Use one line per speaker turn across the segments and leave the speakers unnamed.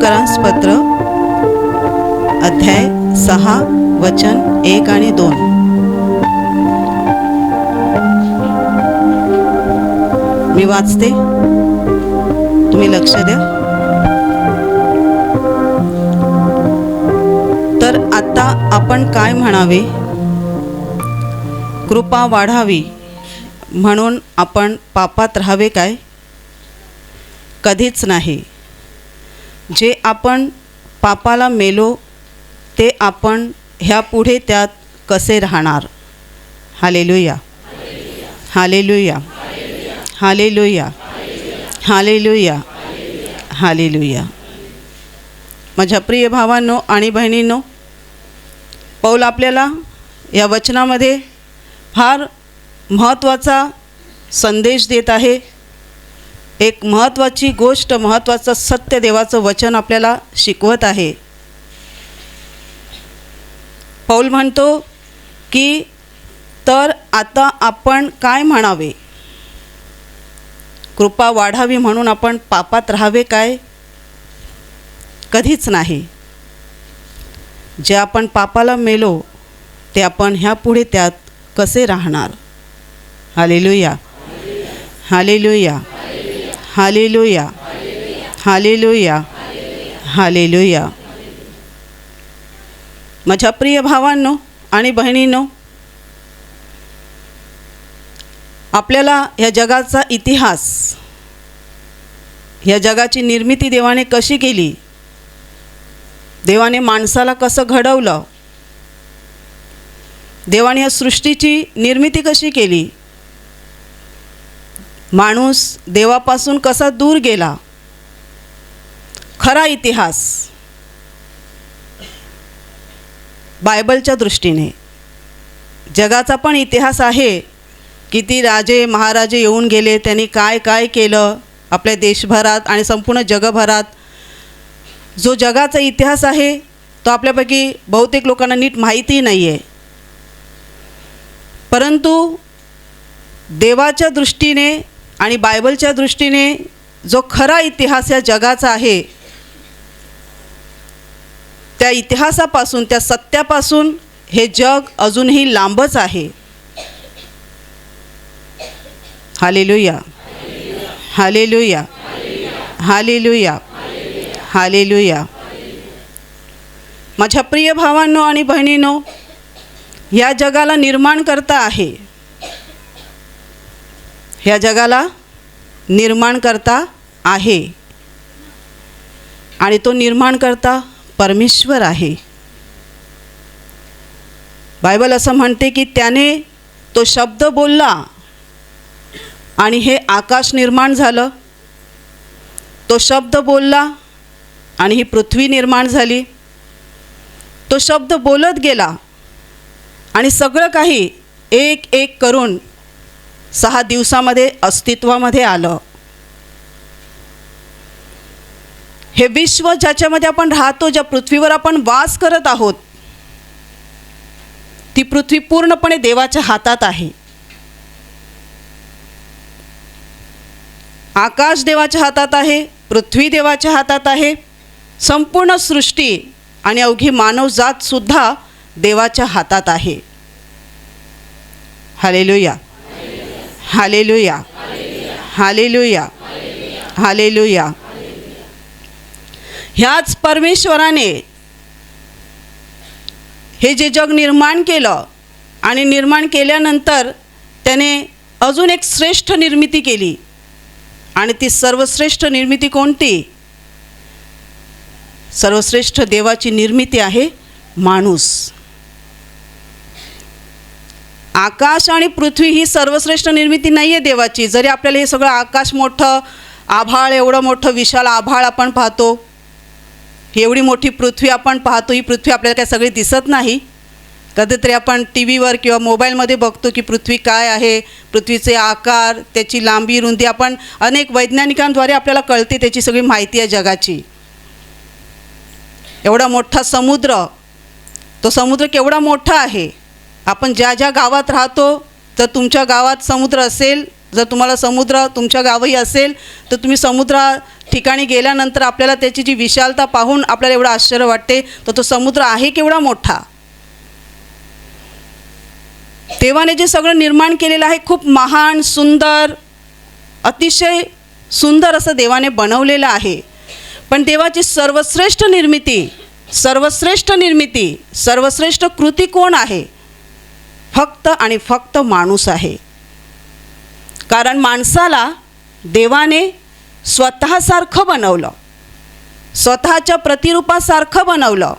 तेसलोनिकरांस पत्र अध्याय 6 वचन 1 आणि 2। मी वाचते, तुम्ही लक्ष द्या। तर आता आपण काय म्हणावे? कृपा वाढावी म्हणून आपण पापात राहावे काय? कधीच नाही। जे आपण पापाला मेलो ते आपण ह्यापुढे त्यात कसे राहणार? हालेलुया, हालेलुया, हालेलुया, हालेलुया, हालेलुया। माझ्या प्रिय भावांनो आणि बहिणींनो, पौल आपल्याला या वचनामध्ये फार महत्त्वाचा संदेश देत आहे। एक महत्त्वाची गोष्ट, महत्त्वाचं सत्य देवाचं वचन आपल्याला शिकवत आहे। पौल म्हणतो की तर आता आपण काय म्हणावे? कृपा वाढावी म्हणून आपण पापात राहावे काय? कधीच नाही। जे आपण पापाला मेलो ते आपण ह्यापुढे त्यात कसे राहणार? हालेलुया, हालेलुया, हालेलुया, हालेलुया, हालेलुया। माझ्या प्रिय भावांनो आणि बहिणींनो, आपल्याला या जगाचा इतिहास, या जगाची निर्मिती देवाने कशी केली, देवाने माणसाला कसं घडवलं, देवाने या सृष्टीची निर्मिती कशी केली, माणूस देवापासून कसा दूर गेला, खरा इतिहास बायबलच्या दृष्टीने। जगाचा पण इतिहास आहे, किती राजे महाराजे येऊन गेले, त्यांनी काय काय केलं आपल्या देशभरात आणि संपूर्ण जगभरात। जो जगाचा इतिहास आहे तो आपल्यापैकी बहुतेक लोकांना नीट माहिती नाही आहे, परंतु देवाच्या दृष्टीने आणि बायबलच्या दृष्टीने जो खरा इतिहास या जगाचा आहे, त्या इतिहासापासून, त्या सत्यापासून हे जग अजूनही लांबच आहे। हालेलुया, हालेलुया, हालेलुया, हालेलुया। माझ्या प्रिय भावांनो आणि बहिणींनो, या जगाला निर्माण करता आहे, ह्या जगाला निर्माण करता आहे आणि तो निर्माण करता परमेश्वर आहे। बायबल असं म्हणते की त्याने तो शब्द बोलला आणि हे आकाश निर्माण झालं। तो शब्द बोलला आणि ही पृथ्वी निर्माण झाली। तो शब्द बोलत गेला आणि सगळं काही एक एक करून 6 दिवसामध्ये अस्तित्वामध्ये आलं। हे विश्व ज्याच्यामध्ये आपण राहतो, ज्या पृथ्वीवर आपण वास करत आहोत, ती पृथ्वी पूर्णपणे देवाच्या हातात आहे। आकाश देवाच्या हातात आहे, पृथ्वी देवाच्या हातात आहे, संपूर्ण सृष्टी आणि अवघी मानवजात सुद्धा देवाच्या हातात आहे। हालेलुया, हालेलुया, हालेलुया, हालेलुया। ह्याच परमेश्वराने हे जे जग निर्माण केलं आणि निर्माण केल्यानंतर त्याने अजून एक श्रेष्ठ निर्मिती केली, आणि ती सर्वश्रेष्ठ निर्मिती कोणती? सर्वश्रेष्ठ देवाची निर्मिती आहे माणूस। आकाश आणि पृथ्वी ही सर्वश्रेष्ठ निर्मिती नाही आहे देवाची। जरी आपल्याला हे सगळं आकाश मोठं, आभाळ एवढं मोठं विशाल आभाळ आपण पाहतो, ही एवढी मोठी पृथ्वी आपण पाहतो, ही पृथ्वी आपल्याला काय सगळी दिसत नाही। कधीतरी आपण टी व्हीवर किंवा मोबाईलमध्ये बघतो की पृथ्वी काय आहे, पृथ्वीचे आकार, त्याची लांबी रुंदी, आपण अनेक वैज्ञानिकांद्वारे आपल्याला कळते त्याची सगळी माहिती आहे जगाची। एवढा मोठा समुद्र, तो समुद्र केवढा मोठा आहे। आपण ज्या ज्या गावात राहतो, जर तुमच्या गावात समुद्र असेल जर तुम्हाला समुद्र तुमच्या गावही असेल तर तुम्ही समुद्रा ठिकाणी गेल्यानंतर आपल्याला त्याची जी विशालता पाहून आपल्याला एवढं आश्चर्य वाटते, तर तो समुद्र आहे केवढा मोठा. देवाने जे सगळं निर्माण केलेलं आहे खूप महान, सुंदर, अतिशय सुंदर असं देवाने बनवलेलं आहे. पण देवाची सर्वश्रेष्ठ कृती कोण आहे? फक्त आणि फक्त माणूस आहे. कारण माणसाला देवाने स्वतःसारखं बनवलं, स्वतःच्या प्रतिरूपासारखं बनवलं.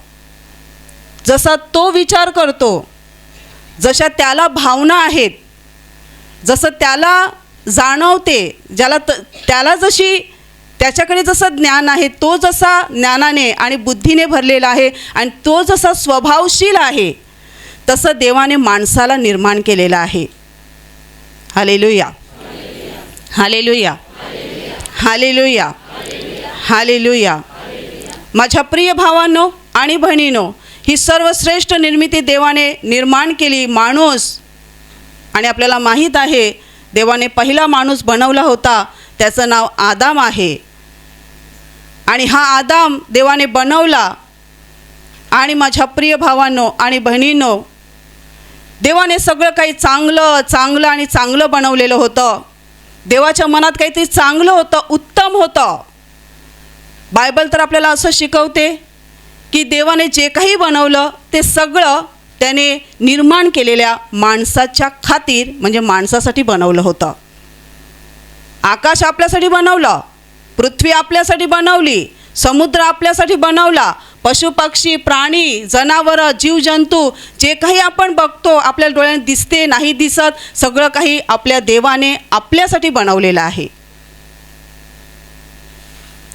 जसा तो विचार करतो, जशा त्याला भावना आहेत, जसं त्याला जाणवते, त्याला जशी त्याच्याकडे जसं ज्ञान आहे, तो जसा ज्ञानाने आणि बुद्धीने भरलेला आहे आणि तो जसा स्वभावशील आहे, तसं देवाने माणसाला निर्माण केलेलं आहे. हालेलुया, हालेलुया, हालेलुया, हालेलुया. माझ्या प्रिय भावांनो आणि बहिणींनो, ही सर्वश्रेष्ठ निर्मिती देवाने निर्माण केली, माणूस. आणि आपल्याला माहीत आहे देवाने पहिला माणूस बनवला होता, त्याचं नाव आदाम आहे. आणि हा आदाम देवाने बनवला. आणि माझ्या प्रिय भावांनो आणि बहिणींनो, देवाने सगळं काही चांगलं आणि चांगलं बनवलेलं होतं. देवाच्या मनात काहीतरी चांगलं होतं, उत्तम होतं. बायबल तर आपल्याला असं शिकवते की देवाने जे काही बनवलं ते सगळं त्याने निर्माण केलेल्या माणसाच्या खातीर, म्हणजे माणसासाठी बनवलं होतं. आकाश आपल्यासाठी बनवलं, पृथ्वी आपल्यासाठी बनवली, समुद्र आपल्यासाठी बनवला, पशुपक्षी, प्राणी, जनावरं, जीवजंतू, जे काही आपण बघतो, आपल्या डोळ्याने दिसते नाही दिसत, सगळं काही आपल्या देवाने आपल्यासाठी बनवलेलं आहे.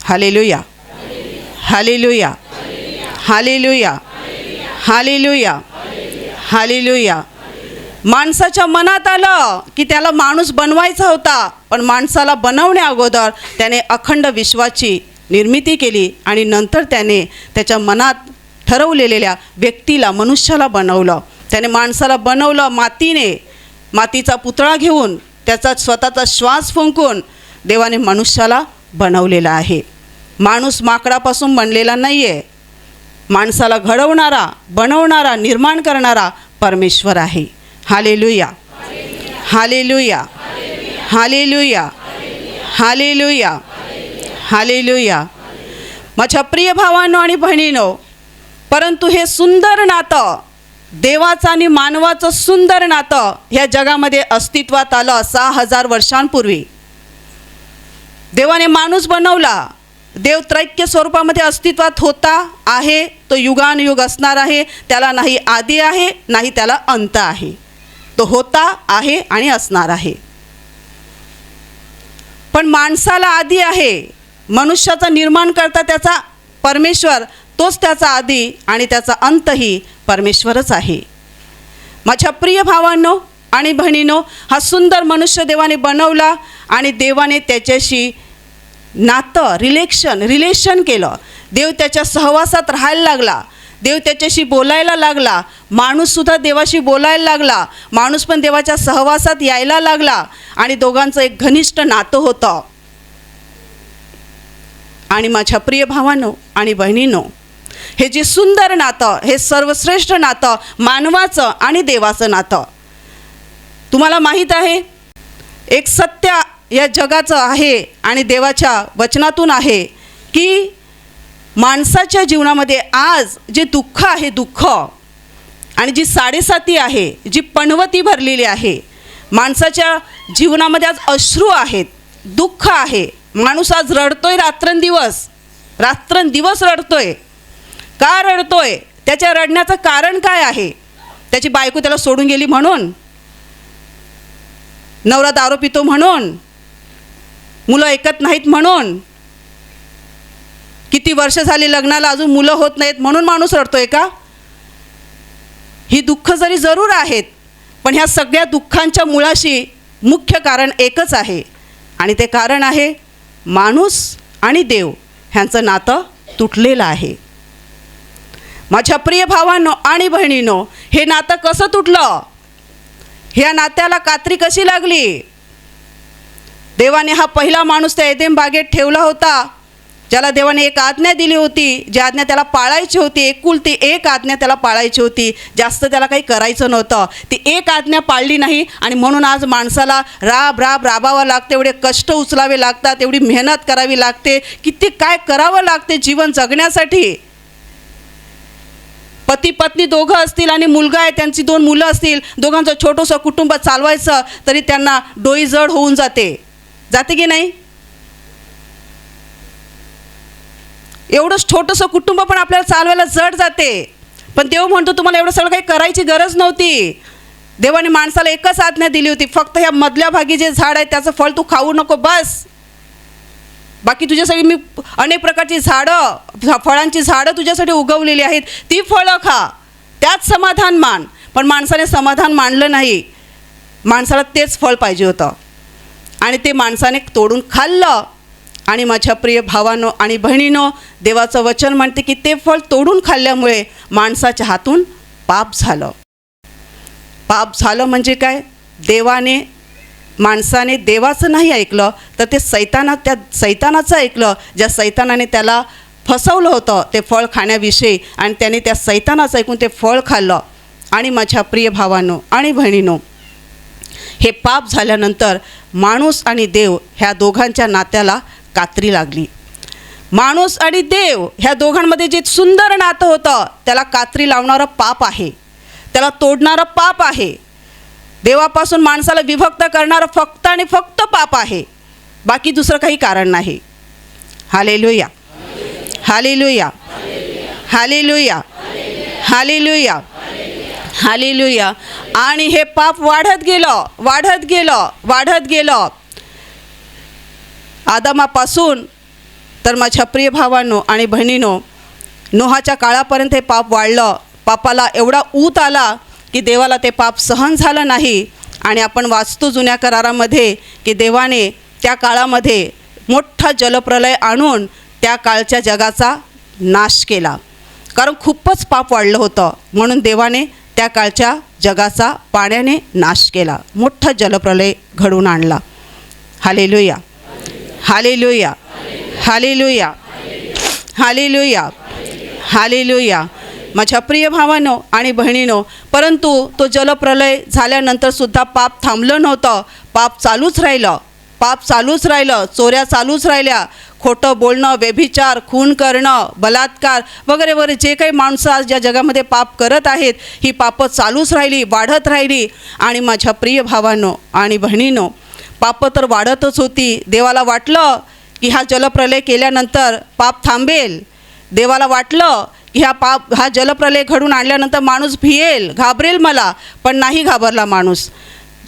हालेलुया, हालेलुया, हालेलुया, हालेलुया, हालेलुया. माणसाच्या मनात आलं की त्याला माणूस बनवायचा होता, पण माणसाला बनवण्या अगोदर त्याने अखंड विश्वाची निर्मिती केली आणि नंतर त्याने त्याच्या मनात ठरवलेल्या व्यक्तीला, मनुष्याला बनवलं. त्याने माणसाला बनवलं मातीने, मातीचा पुतळा घेऊन, त्याचा स्वतःचा श्वास फुंकून देवाने मनुष्याला बनवलेला आहे. माणूस माकडापासून बनलेला नाही आहे. माणसाला घडवणारा, बनवणारा, निर्माण करणारा परमेश्वर आहे. हालेलुया, हालेलुया, हालेलुया, हालेलुया, हालेलुया. माझ्या प्रिय भावांनो आणि बहिणींनो, परंतु हे सुंदर नातं, देवाचं आणि मानवाचं सुंदर नातं ह्या जगामध्ये अस्तित्वात आलं 6000 वर्षांपूर्वी. देवाने माणूस बनवला. देव त्रैक्य स्वरूपामध्ये अस्तित्वात होता, आहे, तो युगानुयुग असणार आहे. त्याला नाही आदी आहे, नाही त्याला अंत आहे. तो होता, आहे आणि असणार आहे. पण माणसाला आदी आहे. मनुष्याचा निर्माण करता त्याचा परमेश्वर, तोच त्याचा आदी आणि त्याचा अंतही परमेश्वरच आहे. माझ्या प्रिय भावांनो आणि बहिणींनो, हा सुंदर मनुष्य देवाने बनवला आणि देवाने त्याच्याशी नातं, रिलेशन केलं. देव त्याच्या सहवासात राहायला लागला. देव त्याच्याशी बोलायला लागला. माणूससुद्धा देवाशी बोलायला लागला. माणूस पण देवाच्या सहवासात यायला लागला आणि दोघांचं एक घनिष्ठ नातं होतं. आणि माझ्या प्रिय भावांनो आणि बहिणींनो, हे जे सुंदर नातं, हे सर्वश्रेष्ठ नातं, मानवाचं आणि देवाचं नातं. तुम्हाला माहीत आहे, एक सत्य या जगाचं आहे आणि देवाच्या वचनातून आहे की माणसाच्या जीवनामध्ये आज जे दुःख आहे, दुःख आणि जी साडेसाती आहे, जी पणवती भरलेली आहे, माणसाच्या जीवनामध्ये आज अश्रू आहेत, दुःख आहे. माणूस आज रडतोय, रात्रंदिवस रडतोय. का रडतोय? त्याच्या रडण्याचं कारण काय आहे? त्याची बायको त्याला सोडून गेली म्हणून, नवरा दारू पितो म्हणून, मुलं ऐकत नाहीत म्हणून, किती वर्ष झाली लग्नाला अजून मुलं होत नाहीत म्हणून माणूस रडतोय का? ही दुःख जरी जरूर आहेत, पण ह्या सगळ्या दुःखांच्या मुळाशी मुख्य कारण एकच आहे आणि ते कारण आहे माणूस आणि देव ह्यांचं नातं तुटलेलं आहे. माझ्या प्रिय भावांनो आणि बहिणींनो, हे नातं कसं तुटलं? ह्या नात्याला कात्री कशी लागली? देवाने हा पहिला माणूस त्या एदेन बागेत ठेवला होता, ज्याला देवाने एक आज्ञा दिली होती, जी आज्ञा त्याला पाळायची होती. एकुलती एक आज्ञा त्याला पाळायची होती, जास्त त्याला काही करायचं नव्हतं. ती एक आज्ञा पाळली नाही आणि म्हणून आज माणसाला राबावं लागते, एवढे कष्ट उचलावे लागतात, एवढी मेहनत करावी लागते, किती काय करावं लागते जीवन जगण्यासाठी. पती पत्नी दोघं असतील आणि मुलगा आहे, त्यांची 2 मुलं असतील, दोघांचं छोटंसं कुटुंब चालवायचं तरी त्यांना डोई जड होऊन जाते की नाही. एवढं छोटंसं कुटुंब पण आपल्याला चालवायला जड जाते. पण देव म्हणतो तुम्हाला एवढं सगळं काही करायची गरज नव्हती. देवाने माणसाला एकच आज्ञा दिली होती, फक्त ह्या मधल्या भागी जे झाड आहे त्याचं फळ तू खाऊ नको बस. बाकी तुझ्यासाठी मी अनेक प्रकारची झाडं, फळांची झाडं तुझ्यासाठी उगवलेली आहेत, ती फळं खा, त्यात समाधान मान. पण माणसाने समाधान मानलं नाही. माणसाला तेच फळ पाहिजे होतं आणि ते माणसाने तोडून खाल्लं. आणि माझ्या प्रिय भावांनो आणि बहिणींनो, देवाचं वचन म्हणते की ते फळ तोडून खाल्ल्यामुळे माणसाच्या हातून पाप झालं. पाप झालं म्हणजे काय? माणसाने देवाचं नाही ऐकलं, तर ते त्या सैतानाचं ऐकलं, ज्या सैतानाने त्याला फसवलं होतं ते फळ खाण्याविषयी, आणि त्याने त्या सैतानाचं ऐकून ते फळ खाल्लं. आणि माझ्या प्रिय भावांनो आणि बहिणींनो, हे पाप झाल्यानंतर माणूस आणि देव ह्या दोघांच्या नात्याला कात्री लागली. माणूस आणि देव ह्या दोघांमध्ये जे सुंदर नातं होतं त्याला कात्री लावणारं पाप आहे, त्याला तोडणारं पाप आहे. देवापासून माणसाला विभक्त करणारं फक्त आणि फक्त पाप आहे, बाकी दुसरं काही कारण नाही. हालेलुया, हालेलुया, हालेलुया, हालेलुया, हालेलुया. आणि हे पाप वाढत गेलं. आदमापासून तर माझ्या प्रिय भावांनो आणि बहिणींनो, नोहाच्या काळापर्यंत हे पाप वाढलं. पापाला एवढा ऊत आला की देवाला ते पाप सहन झालं नाही. आणि आपण वाचतो जुन्या करारामध्ये की देवाने त्या काळामध्ये मोठा जलप्रलय आणून त्या काळच्या जगाचा नाश केला, कारण खूपच पाप वाढलं होतं. म्हणून देवाने त्या काळच्या जगाचा पाण्याने नाश केला, मोठा जलप्रलय घडवून आणला. हालेलुया, हालेलुया, हालेलुया, हालेलुया, हालेलुया. माझ्या प्रिय भावांनो आणि बहिणींनो, परंतु तो जलप्रलय झाल्यानंतरसुद्धा पाप थांबलं नव्हतं. पाप चालूच राहिलं, चोऱ्या चालूच राहिल्या, खोटं बोलणं, व्यभिचार, खून करणं, बलात्कार वगैरे वगैरे जे काही माणसं आज या जगामध्ये पाप करत आहेत, ही पापं चालूच राहिली, वाढत राहिली. आणि माझ्या प्रिय भावांनो आणि बहिणींनो, पापं तर वाढतच होती. देवाला वाटलं की हा जलप्रलय केल्यानंतर पाप थांबेल. देवाला वाटलं की हा जलप्रलय घडून आणल्यानंतर माणूस भियेल, घाबरेल मला, पण नाही घाबरला माणूस.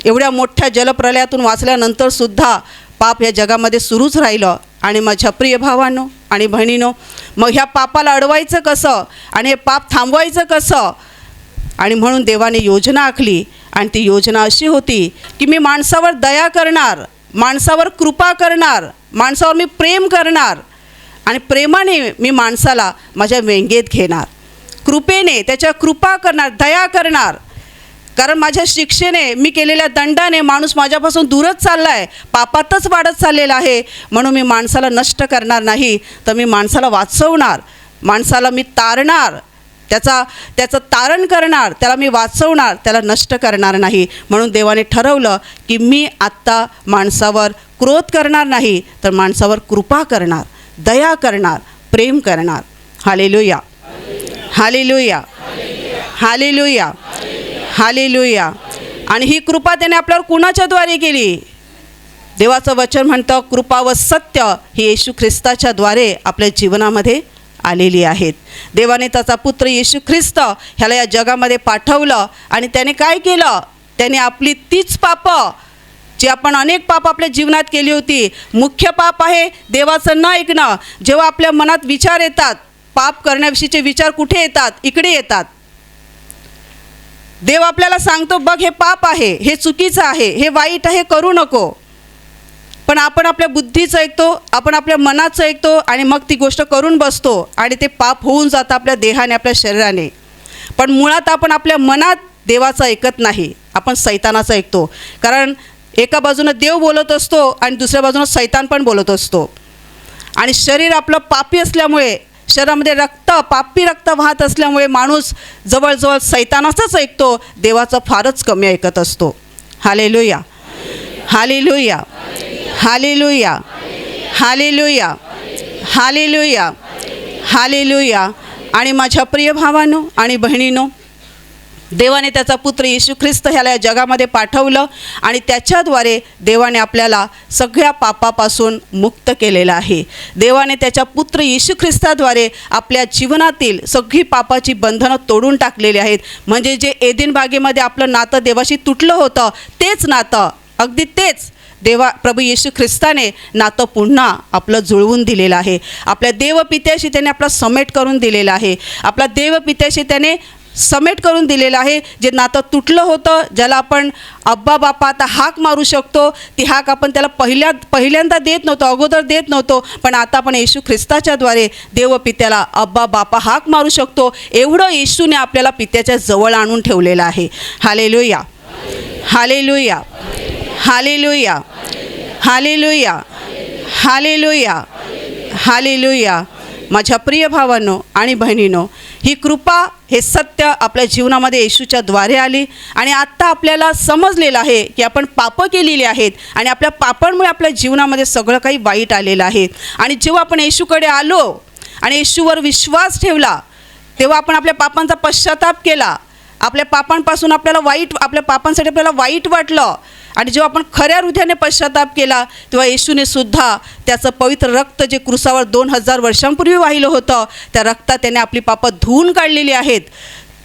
एवढ्या मोठ्या जलप्रलयातून वाचल्यानंतरसुद्धा पाप या जगामध्ये सुरूच राहिलं. आणि माझ्या प्रिय भावांनो आणि बहिणींनो, मग ह्या पापाला अडवायचं कसं आणि हे पाप थांबवायचं कसं? आणि म्हणून देवाने योजना आखली, आणि ती योजना अशी होती की मी माणसावर दया करणार, माणसावर कृपा करणार, माणसावर मी प्रेम करणार, आणि प्रेमाने मी माणसाला माझ्या वेंगेत घेणार, कृपेने त्याच्या कृपा करणार, दया करणार. कारण माझ्या शिक्षेने, मी केलेल्या दंडाने माणूस माझ्यापासून दूरच चालला आहे, पापातच वाढत चाललेला आहे. म्हणून मी माणसाला नष्ट करणार नाही, तर मी माणसाला वाचवणार, माणसाला मी तारणार, त्याचं तारण करणार, त्याला मी वाचवणार, त्याला नष्ट करणार नाही. म्हणून देवाने ठरवलं की मी आत्ता माणसावर क्रोध करणार नाही, तर माणसावर कृपा करणार, दया करणार, प्रेम करणार. हालेलुया, हालेलुया, हालेलुया, हालेलुया. आणि ही कृपा त्याने आपल्यावर कुणाच्याद्वारे केली? देवाचं वचन म्हणतं कृपा व सत्य ही येशू ख्रिस्ताच्या द्वारे आपल्या जीवनामध्ये आलेली आहेत. देवाने त्याचा पुत्र येशू ख्रिस्त ह्याला या जगामध्ये पाठवलं, आणि त्याने काय केलं? त्याने आपली तीच पापं, जी आपण अनेक पाप आपल्या जीवनात केली होती. मुख्य पाप आहे देवाचं न ऐकणं. जेव्हा आपल्या मनात विचार येतात, पाप करण्याविषयीचे विचार कुठे येतात? इकडे येतात. देव आपल्याला सांगतो बघ हे पाप आहे, हे चुकीचं आहे, हे वाईट आहे, करू नको. पण आपण आपल्या बुद्धीचं ऐकतो, आपण आपल्या मनाचं ऐकतो, आणि मग ती गोष्ट करून बसतो, आणि ते पाप होऊन जातं आपल्या देहाने, आपल्या शरीराने. पण मुळात आपण आपल्या मनात देवाचं ऐकत नाही, आपण सैतानाचं ऐकतो. कारण एका बाजूनं देव बोलत असतो आणि दुसऱ्या बाजूनं सैतान पण बोलत असतो. आणि शरीर आपलं पापी असल्यामुळे, शरीरामध्ये पापी रक्त वाहत असल्यामुळे माणूस जवळजवळ सैतानाचंच ऐकतो, देवाचं फारच कमी ऐकत असतो. हालेलुया, हालेलुया, हालेलुया, हालेलुया, हालेलुया, हालेलुया. आणि माझ्या प्रिय भावांनो आणि बहिणींनो, देवाने त्याचा पुत्र येशू ख्रिस्त ह्याला या जगामध्ये पाठवलं आणि त्याच्याद्वारे देवाने आपल्याला सगळ्या पापापासून मुक्त केलेलं आहे. देवाने त्याच्या पुत्र येशू ख्रिस्ताद्वारे आपल्या जीवनातील सगळी पापाची बंधनं तोडून टाकलेली आहेत. म्हणजे जे एदेन बागेमध्ये आपलं नातं देवाशी तुटलं होतं, तेच नातं, अगदी तेच प्रभू येशू ख्रिस्ताने नातं पुन्हा आपलं जुळवून दिलेलं आहे. आपल्या देवपित्याशी त्याने आपला समेट करून दिलेला आहे. आपला देवपित्याशी त्याने समेट करून दिलेलं आहे. जे नातं तुटलं होतं, ज्याला आपण अब्बा बापा आता हाक मारू शकतो, ती हाक आपण त्याला पहिल्यांदा देत नव्हतो, अगोदर देत नव्हतो, पण आता आपण येशू ख्रिस्ताच्याद्वारे देवपित्याला अब्बा बापा हाक मारू शकतो. एवढं येशूने आपल्याला पित्याच्या जवळ आणून ठेवलेलं आहे. हालेलुया, हालेलुया, हालेलुया, हालेलुया, हालेलुया, हालेलुया. माझ्या प्रिय भावांनो आणि बहिणींनो, ही कृपा, हे सत्य आपल्या जीवनामध्ये येशूच्या द्वारे आली आणि आत्ता आपल्याला समजलेलं आहे की आपण पापं केलेली आहेत आणि आपल्या पापांमुळे आपल्या जीवनामध्ये सगळं काही वाईट आलेलं आहे. आणि जेव्हा आपण येशूकडे आलो आणि येशूवर विश्वास ठेवला, तेव्हा आपण आपल्या पापांचा पश्चाताप केला. आपल्या पापांपासून आपल्या पापांसाठी आपल्याला वाईट वाटलं आणि जेव्हा आपण खऱ्या हृदयाने पश्चाताप केला, तेव्हा येशूने सुद्धा त्याचं पवित्र रक्त जे क्रूसावर 2000 वर्षांपूर्वी वाहिलं होतं, त्या रक्तात त्याने आपली पापं धुवून काढलेली आहेत,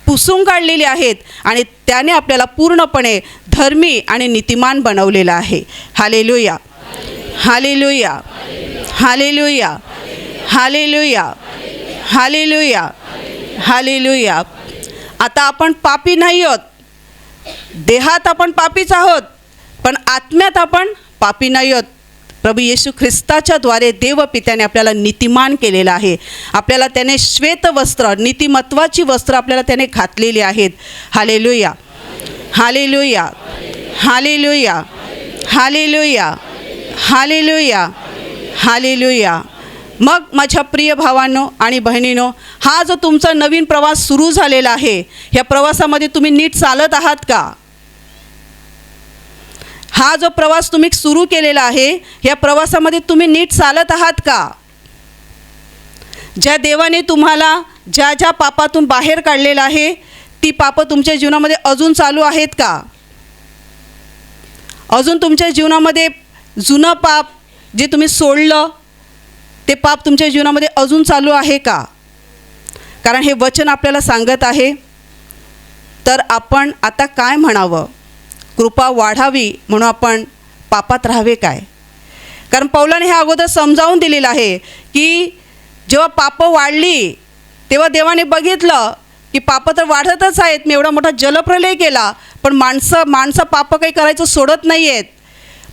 पुसून काढलेली आहेत आणि त्याने आपल्याला पूर्णपणे धर्मी आणि नीतिमान बनवलेलं आहे. हालेलुया, हालेलुया, हालेलुया, हालेलुया, हालेलुया, हालेलुया. आता आपण पापी नाही आहोत. देहात आपण पापीच आहोत, पण आत्म्यात आपण पापी नाही आहोत. प्रभू येशू ख्रिस्ताच्या द्वारे देवपित्याने आपल्याला नीतिमान केलेलं आहे. आपल्याला त्याने श्वेत वस्त्र, नीतिमत्वाची वस्त्र आपल्याला त्याने घातलेली आहेत. हालेलुया, हालेलुया, हालेलुया, हालेलुया, हालेलुया, हालेलुया. मग माझ्या प्रिय भावांनो आणि बहिणींनो, हा जो तुमचा नवीन प्रवास सुरू झालेला आहे, ह्या प्रवासामध्ये तुम्ही नीट चालत आहात का? हा जो प्रवास तुम्ही सुरू केलेला आहे, ह्या प्रवासामध्ये तुम्ही नीट चालत आहात का? ज्या देवाने तुम्हाला ज्या ज्या पापातून बाहेर काढलेलं आहे, ती पापं तुमच्या जीवनामध्ये अजून चालू आहेत का? अजून तुमच्या जीवनामध्ये जुनं पाप जे तुम्ही सोडलं, ते पाप तुमच्या जीवनामध्ये अजून चालू आहे का? कारण हे वचन आपल्याला सांगत आहे. तर आपण आता काय म्हणावं? कृपा वाढावी म्हणून आपण पापात राहावे काय? कारण पौलाने हे अगोदर समजावून दिलेलं आहे की जेव्हा पापं वाढली, तेव्हा देवाने बघितलं की पापं तर वाढतच आहेत. मी एवढा मोठा जलप्रलय केला, पण माणसं पापं काही करायचं सोडत नाही आहेत.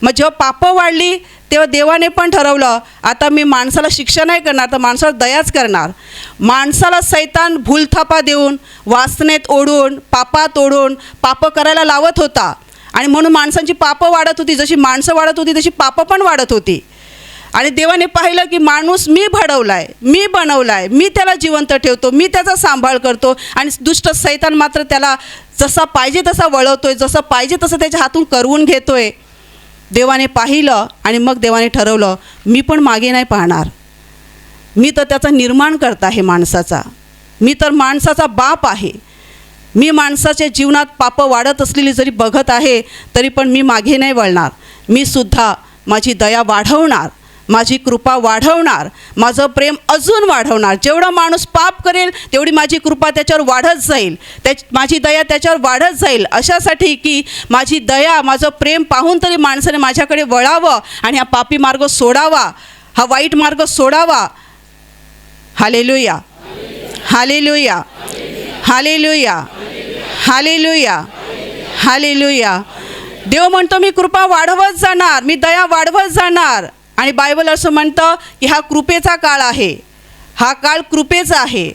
मग जेव्हा पापं वाढली, तेव्हा देवाने पण ठरवलं, आता मी माणसाला शिक्षा नाही करणार, तर माणसाला दयाच करणार. माणसाला सैतान भूलथापा देऊन, वासनेत ओढून, पापात ओढून पापं करायला लावत होता आणि म्हणून माणसांची पापं वाढत होती. जशी माणसं वाढत होती तशी पापं पण वाढत होती. आणि देवाने पाहिलं की माणूस मी घडवलाय, मी बनवलाय, मी त्याला जिवंत ठेवतो, मी त्याचा सांभाळ करतो आणि दुष्ट सैतान मात्र त्याला जसा पाहिजे तसा वळवतोय, जसं पाहिजे तसं त्याच्या हातून करवून घेतोय. देवाने पाहिलं आणि मग देवाने ठरवलं, मी पण मागे नाही पाहणार. मी तर त्याचा निर्माण करता आहे माणसाचा. मी तर माणसाचा बाप आहे. मी माणसाच्या जीवनात पापं वाढत असलेली जरी बघत आहे, तरी पण मी मागे नाही वळणार. मी सुद्धा माझी दया वाढवणार, माझी कृपा वाढवणार, माझं प्रेम अजून वाढवणार. जेवढा माणूस पाप करेल तेवढी माझी कृपा त्याच्यावर वाढत जाईल, माझी दया त्याच्यावर वाढत जाईल. अशासाठी की माझी दया, माझं प्रेम पाहून तरी माणसाने माझ्याकडे वळावं आणि हा पापी मार्ग सोडावा, हा वाईट मार्ग सोडावा. हालेलुया, हालेलुया, हालेलुया, हालेलुया, हालेलुया. देव म्हणतो मी कृपा वाढवत जाणार, मी दया वाढवत जाणार. आणि बायबल असं म्हणतं की हा कृपेचा काळ आहे, हा काळ कृपेचा आहे.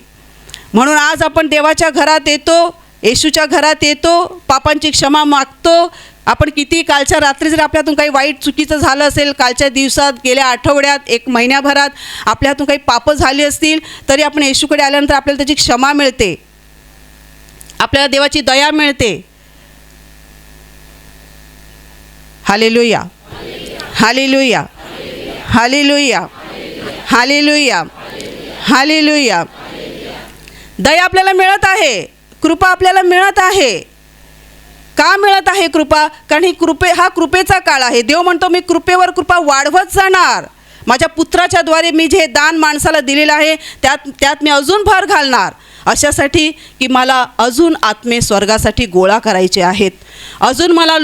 म्हणून आज आपण देवाच्या घरात येतो, येशूच्या घरात येतो, पापांची क्षमा मागतो. आपण किती कालच्या रात्री जर आपल्यातून काही वाईट चुकीचं झालं असेल, कालच्या दिवसात, गेल्या आठवड्यात, एक महिन्याभरात आपल्यातून काही पापं झाली असतील, तरी आपण येशूकडे आल्यानंतर आपल्याला त्याची क्षमा मिळते, आपल्याला देवाची दया मिळते. हालेलुया, हालेलुया, हालेलुया, हालेलुया, हालेलुया. दया आपल्याला मिळत आहे, कृपा आपल्याला मिळत आहे. का मिळत आहे कृपा? कारण हा कृपेचा काळ आहे. देव म्हणतो मी कृपेवर कृपा वाढवत जाणार. माझ्या पुत्राच्याद्वारे मी जे दान माणसाला दिलेलं आहे त्यात मी अजून भर घालणार, अशासाठी की मला अजून आत्मे स्वर्गासाठी गोळा करायचे आहेत, अजून मला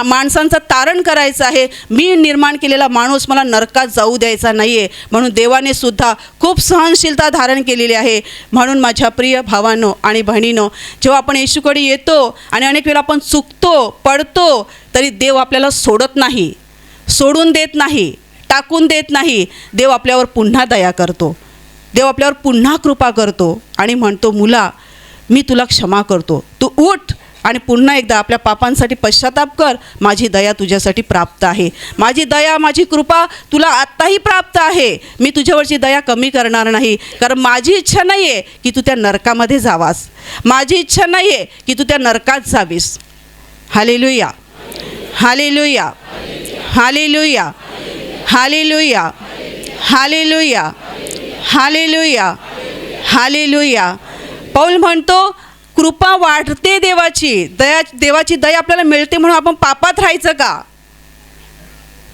माणसांचं तारण करायचं आहे. मी निर्माण केलेला माणूस मला नरकात जाऊ द्यायचा नाही आहे. म्हणून देवाने सुद्धा खूप सहनशीलता धारण केलेली आहे. म्हणून माझ्या प्रिय भावांनो आणि बहिणींनो, जेव्हा आपण येशूकडे येतो आणि अनेक वेळा आपण चुकतो, पडतो, तरी देव आपल्याला सोडत नाही, सोडून देत नाही, टाकून देत नाही. देव आपल्यावर पुन्हा दया करतो, देव आपल्यावर पुन्हा कृपा करतो आणि म्हणतो, मुला मी तुला क्षमा करतो, तू उठ आणि पुन्हा एकदा आपल्या पापांसाठी पश्चाताप कर. माझी दया तुझ्यासाठी प्राप्त आहे, माझी दया, माझी कृपा तुला आत्ताही प्राप्त आहे. मी तुझ्यावरची दया कमी करणार नाही, कारण माझी इच्छा नाही आहे की तू त्या नरकामध्ये जावास, माझी इच्छा नाही आहे की तू त्या नरकात जावीस. हालेलुया, हालेलुया, हालेलुया, हालेलुया, हालेलुया, हालेलुया, हालेलुया. पौल म्हणतो कृपा वाढते देवाची दया आपल्याला मिळते. म्हणून आपण पापात राहायचं का?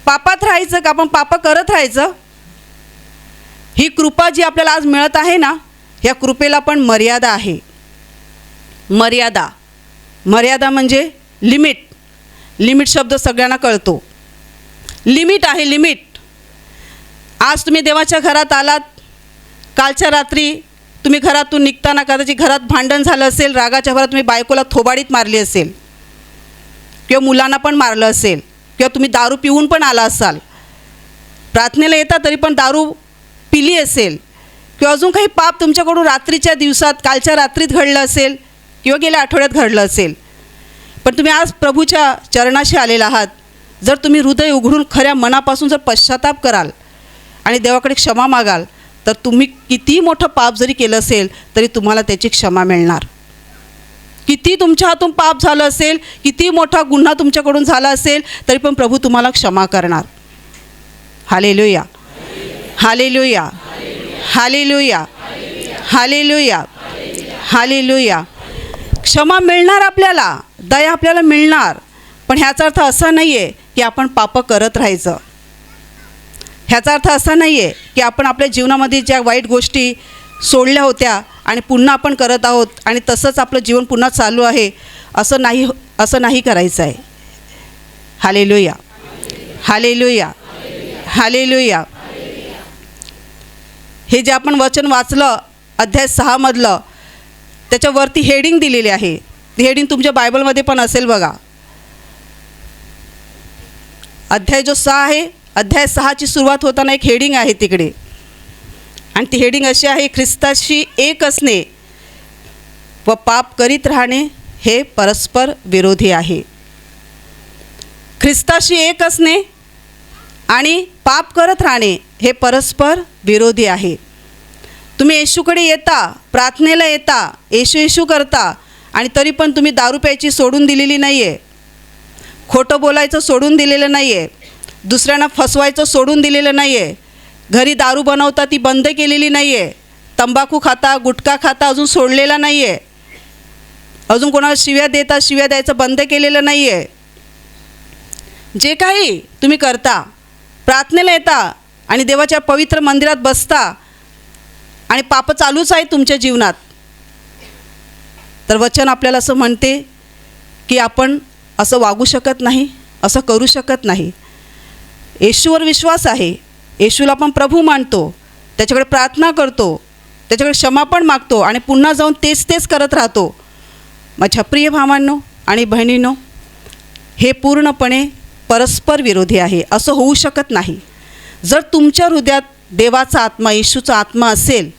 पापात राहायचं का? आपण पाप करत राहायचं? ही कृपा जी आपल्याला आज मिळत आहे ना, ह्या कृपेला पण मर्यादा आहे. मर्यादा म्हणजे लिमिट शब्द सगळ्यांना कळतो. लिमिट आहे, लिमिट. आज तुम्ही देवाच्या घरात आलात, कालच्या रात्री तुम्ही घरातून निघताना कदाचित घरात भांडण झालं असेल, रागाच्या भरात तुम्ही बायकोला थोबाडीत मारली असेल, किंवा मुलांना पण मारलं असेल, किंवा तुम्ही दारू पिऊन पण आला असाल, प्रार्थनेला येता तरी पण दारू पिली असेल, किंवा अजून काही पाप तुमच्याकडून रात्रीच्या दिवसात, कालच्या रात्रीत घडलं असेल, किंवा गेल्या आठवड्यात घडलं असेल. पण तुम्ही आज प्रभूच्या चरणाशी आलेला आहात. जर तुम्ही हृदय उघडून खऱ्या मनापासून जर पश्चाताप कराल आणि देवाकडे क्षमा मागाल, तर तुम्ही किती मोठं पाप जरी केलं असेल तरी तुम्हाला त्याची क्षमा मिळणार. किती तुमच्या हातून पाप झालं असेल, किती मोठा गुन्हा तुमच्याकडून झाला असेल, तरी पण प्रभू तुम्हाला क्षमा करणार. हालेलुया, हालेलुया, हालेलुया, हालेलुया, हालेलुया. क्षमा मिळणार आपल्याला, दया आपल्याला मिळणार. पण ह्याचा अर्थ असा नाही आहे की आपण पाप करत राहायचं. ह्याचा अर्थ असा नाही आहे की आपण आपल्या जीवनामध्ये ज्या वाईट गोष्टी सोडल्या होत्या आणि पुन्हा आपण करत आहोत आणि तसंच आपलं जीवन पुन्हा चालू आहे, असं नाही करायचं आहे. हालेलुया, हालेलुया, हालेलुया. हे जे आपण वचन वाचलं अध्याय 6 मधलं, त्याच्यावरती हेडिंग दिलेली आहे. ती हेडिंग तुमच्या बायबलमध्ये पण असेल बघा. अध्याय जो 6 आहे, अध्याय 6ची सुरुवात होताना एक हेडिंग आहे तिकडे, आणि ती हेडिंग अशी आहे, ख्रिस्ताशी एक असणे व पाप करीत राहणे हे परस्पर विरोधी आहे. ख्रिस्ताशी एक असणे आणि पाप करत राहणे हे परस्पर विरोधी आहे. तुम्ही येशूकडे येता, प्रार्थनेला येता, येशू करता, आणि तरी पण तुम्ही दारू प्यायची सोडून दिलेली नाही आहे, खोटं बोलायचं सोडून दिलेलं नाही आहे, दुसऱ्यांना फसवायचं सोडून दिलेलं नाही आहे, घरी दारू बनवता ती बंद केलेली नाही आहे, तंबाखू खाता, गुटखा खाता अजून सोडलेला नाही आहे, अजून कोणाला शिव्या द्यायचं बंद केलेलं नाही आहे. जे काही तुम्ही करता, प्रार्थनेला येता आणि देवाच्या पवित्र मंदिरात बसता आणि पाप चालूच आहे तुमच्या जीवनात, तर वचन आपल्याला असं म्हणते की आपण असं वागू शकत नाही, असं करू शकत नाही. येशूवर विश्वास आहे, येशूला आपण प्रभू मानतो, त्याच्याकडे प्रार्थना करतो, त्याच्याकडे क्षमा पण मागतो आणि पुन्हा जाऊन तेच करत राहतो. माझ्या प्रिय भावांनो आणि बहिणींनो, हे पूर्णपणे परस्पर विरोधी आहे. असं होऊ शकत नाही. जर तुमच्या हृदयात देवाचा आत्मा, येशूचा आत्मा असेल,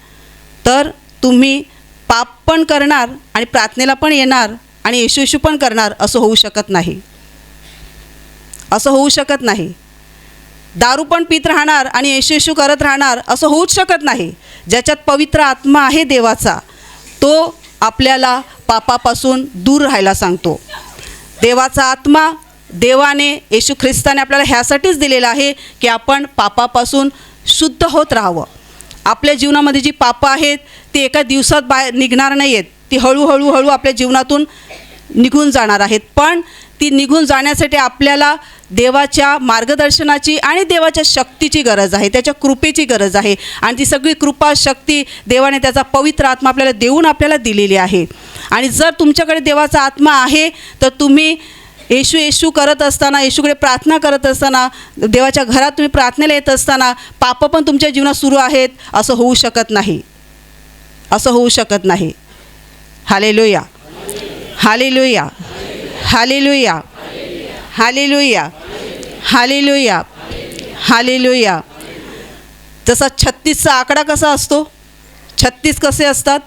तर तुम्ही पाप पण करणार आणि प्रार्थनेला पण येणार आणि येशू येशू पण करणार, असं होऊ शकत नाही. असं होऊ शकत नाही. दारू पण पित राहणार आणि येशू येशू करत राहणार, असं होऊच शकत नाही. ज्याच्यात पवित्र आत्मा आहे देवाचा, तो आपल्याला पापापासून दूर राहायला सांगतो. देवाचा आत्मा देवाने, येशू ख्रिस्ताने आपल्याला ह्यासाठीच दिलेला आहे की आपण पापापासून शुद्ध होत राहावं. आपल्या जीवनामध्ये जी पापं आहेत ती एका दिवसात बाहेर निघणार नाही आहेत. ती हळूहळू आपल्या जीवनातून निघून जाणार आहेत. पण ती निघून जाण्यासाठी आपल्याला देवाच्या मार्गदर्शनाची आणि देवाच्या शक्तीची गरज आहे, त्याच्या कृपेची गरज आहे. आणि ती सगळी कृपा शक्ती देवाने त्याचा पवित्र आत्मा आपल्याला देऊन आपल्याला दिलेली आहे. आणि जर तुमच्याकडे देवाचा आत्मा आहे तर तुम्ही येशू येशू करत असताना, येशूकडे प्रार्थना करत असताना, देवाच्या घरात तुम्ही प्रार्थनेला येत असताना पापं पण तुमच्या जीवनात सुरू आहेत, असं होऊ शकत नाही. असं होऊ शकत नाही. हालेलुया, हालेलुया, हालेलुया, हालेलुया, हालेलुया, हालेलुया. जसा 36चा आकडा कसा असतो, 36 कसे असतात,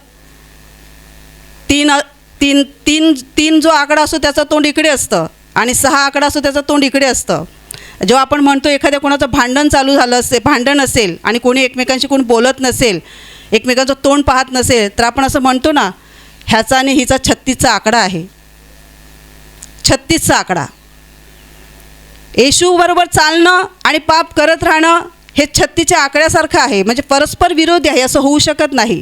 तीन जो आकडा असतो त्याचं तोंड इकडे असतं आणि 6 आकडा असतो त्याचं तोंड इकडे असतं. जेव्हा आपण म्हणतो एखाद्या कोणाचं भांडण चालू झालं असेल, भांडण असेल आणि कोणी एकमेकांशी कोणी बोलत नसेल, एकमेकांचं तोंड पाहत नसेल, तर आपण असं म्हणतो ना, ह्याचा आणि हिचा 36चा आकडा आहे. 36चा आकडा. येशूबरोबर चालणं आणि पाप करत राहणं हे 36च्या आकड्यासारखं आहे. म्हणजे परस्पर विरोधी आहे, असं होऊ शकत नाही.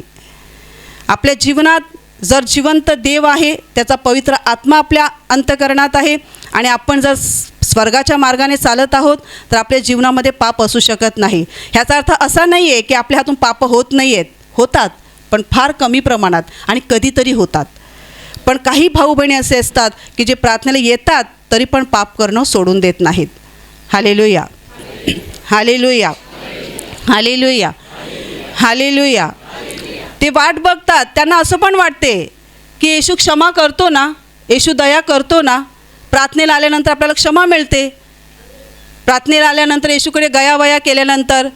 आपल्या जीवनात जर जिवंत देव आहे, त्याचा पवित्र आत्मा आपल्या अंतःकरणात आहे आणि आपण जर स्वर्गाच्या मार्गाने चालत आहोत तर आपल्या जीवनामध्ये पाप असू शकत नाही. ह्याचा अर्थ असा नाही आहे की आपल्या हातून पाप होत नाही आहेत. होतात, पण फार कमी प्रमाणात आणि कधीतरी होतात. पण काही भाऊ बहिणी असे असतात की जे प्रार्थनेला येतात तरी पण पाप करणं सोडून देत नाहीत. हालेलुया, हालेलुया, हालेलुया, हालेलुया. ते वाट बघतात. त्यांना असं पण वाटते की येशू क्षमा करतो ना, येशू दया करतो ना, प्रार्थनेला आल्यानंतर आपल्याला क्षमा मिळते. प्रार्थनेला आल्यानंतर येशूकडे गयावया केल्यानंतर,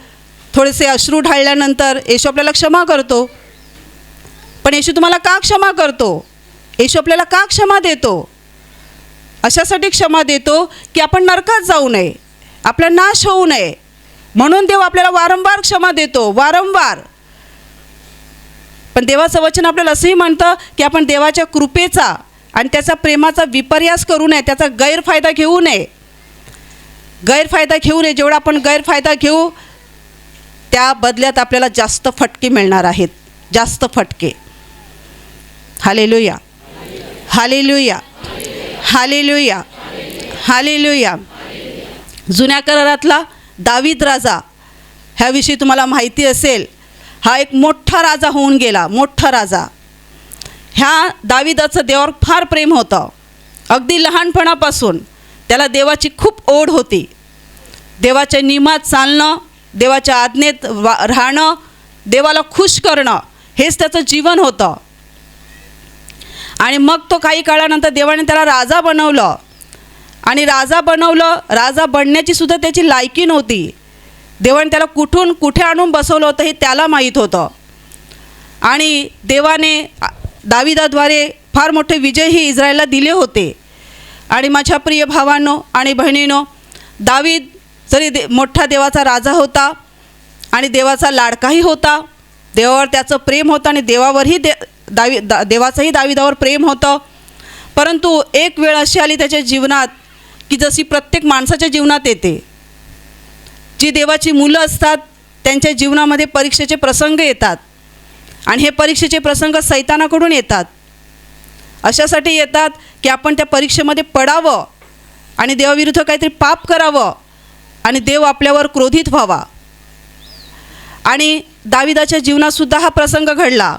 थोडेसे अश्रू ढाळल्यानंतर येशू आपल्याला क्षमा करतो. पण येशू तुम्हाला का क्षमा करतो? येशू आपल्याला का क्षमा देतो? अशासाठी क्षमा देतो की आपण नरकात जाऊ नये, आपला नाश होऊ नये. म्हणून देव आपल्याला वारंवार क्षमा देतो, वारंवार. पण देवाचं वचन आपल्याला असंही म्हणतं की आपण देवाच्या कृपेचा आणि त्याचा प्रेमाचा विपर्यास करू नये, त्याचा गैरफायदा घेऊ नये. गैरफायदा घेऊ नये. जेवढा आपण गैरफायदा घेऊ त्या बदल्यात आपल्याला जास्त फटके मिळणार आहेत, जास्त फटके. हालेलुया, हालेलुया, हालेलुया, हालेलुया. जुन्या करारातला दावीद राजा, ह्याविषयी तुम्हाला माहिती असेल. हा एक मोठा राजा होऊन गेला, मोठा राजा. ह्या दावीदाचं देवावर फार प्रेम होतं. अगदी लहानपणापासून त्याला देवाची खूप ओढ होती. देवाच्या नियमात चालणं, देवाच्या आज्ञेत राहणं, देवाला खुश करणं हेच त्याचं जीवन होतं. आणि मग तो काही काळानंतर देवाने त्याला राजा बनवलं. आणि राजा बनवलं, राजा बनण्याची सुद्धा त्याची लायकी नव्हती. देवाने त्याला कुठून कुठे आणून बसवलं होतं हे त्याला माहीत होतं. आणि देवाने दाविदाद्वारे फार मोठे विजयही इस्रायलला दिले होते. आणि माझ्या प्रिय भावांनो आणि बहिणींनो, दावीद जरी मोठा देवाचा राजा होता आणि देवाचा लाडकाही होता, देवावर त्याचं प्रेम होतं आणि देवावरही देवाचंही दाविदावर प्रेम होतं. परंतु एक वेळ अशी आली त्याच्या जीवनात की जशी प्रत्येक माणसाच्या जीवनात येते. जी देवाची मुलं असतात त्यांच्या जीवनामध्ये परीक्षेचे प्रसंग येतात. आणि हे परीक्षेचे प्रसंग सैतानाकडून येतात. अशासाठी येतात की आपण त्या परीक्षेमध्ये पडावं आणि देवाविरुद्ध काहीतरी पाप करावं आणि देव आपल्यावर क्रोधित व्हावा. आणि दाविदाच्या जीवनातसुद्धा हा प्रसंग घडला.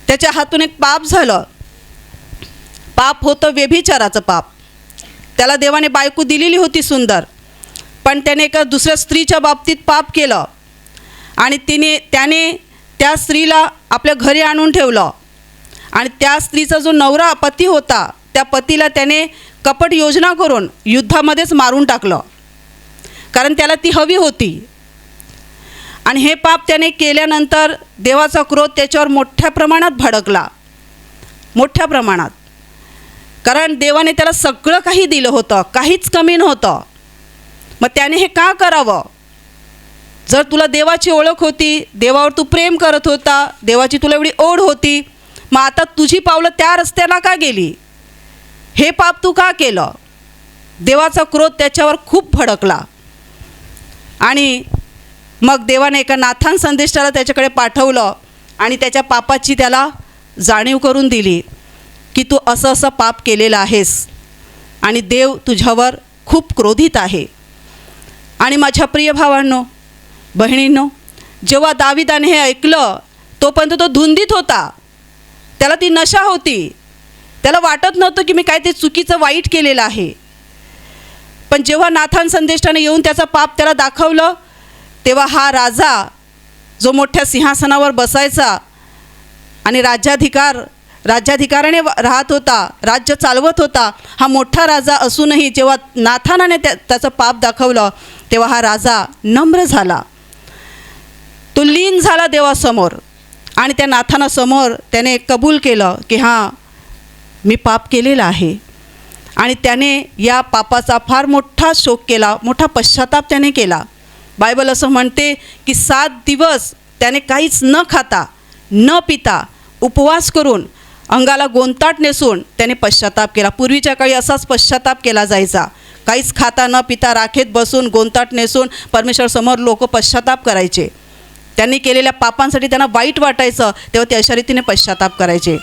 त्याच्या हातून एक पाप झालं. पाप होतं व्यभिचाराचं पाप. त्याला देवाने बायको दिलेली होती सुंदर, पण त्याने एका दुसऱ्या स्त्रीच्या बाबतीत पाप केलं. आणि त्याने त्या स्त्रीला आपल्या घरी आणून ठेवलं. आणि त्या स्त्रीचा जो नवरा पती होता, त्या पतीला त्याने कपट योजना करून युद्धामध्येच मारून टाकलं, कारण त्याला ती हवी होती. आणि हे पाप त्याने केल्यानंतर देवाचा क्रोध त्याच्यावर मोठ्या प्रमाणात भडकला, मोठ्या प्रमाणात. कारण देवाने त्याला सगळं काही दिलं होतं, काहीच कमी नव्हतं. मग त्याने हे का करावं? जर तुला देवाची ओळख होती, देवावर तू प्रेम करत होता, देवाची तुला एवढी ओढ होती, मग आता तुझी पावलं त्या रस्त्याला का गेली? हे पाप तू का केलं? देवाचा क्रोध त्याच्यावर खूप भडकला. आणि मग देवाने एका नाथान संदेष्टाला त्याच्याकडे पाठवलं आणि त्याच्या पापाची त्याला जाणीव करून दिली की तू असं असं पाप केलेलं आहेस आणि देव तुझ्यावर खूप क्रोधित आहे. आणि माझ्या प्रिय भावांनो, बहिणींनो, जेव्हा दाविदाने हे ऐकलं तोपर्यंत तो धुंदीत होता, त्याला ती नशा होती, त्याला वाटत नव्हतं की मी काय ते चुकीचं वाईट केलेलं आहे. पण जेव्हा नाथान संदेष्टाने येऊन त्याचा पाप त्याला दाखवलं, तेव्हा हा राजा जो मोठ्या सिंहासनावर बसायचा आणि राज्याधिकाराने राहत होता, राज्य चालवत होता, हा मोठा राजा असूनही जेव्हा नाथानाने त्याचं पाप दाखवलं तेव्हा हा राजा नम्र झाला, तो लीन झाला देवासमोर. आणि त्या नाथानासमोर त्याने कबूल केलं की हां, मी पाप केलेला आहे. आणि त्याने या पापाचा फार मोठा शोक केला, मोठा पश्चाताप त्याने केला. बायबल असं म्हणते की 7 दिवस त्याने काहीच न खाता न पिता उपवास करून अंगाला गोंताट नेसून त्याने पश्चाताप केला. पूर्वीच्या काळी असाच पश्चाताप केला जायचा, काहीच खाता न पिता राखेत बसून गोंताट नेसून परमेश्वरासमोर लोक पश्चाताप करायचे. त्यांनी केलेल्या पापांसाठी त्यांना वाईट वाटायचं, तेव्हा ते अशा रीतीने पश्चाताप करायचे.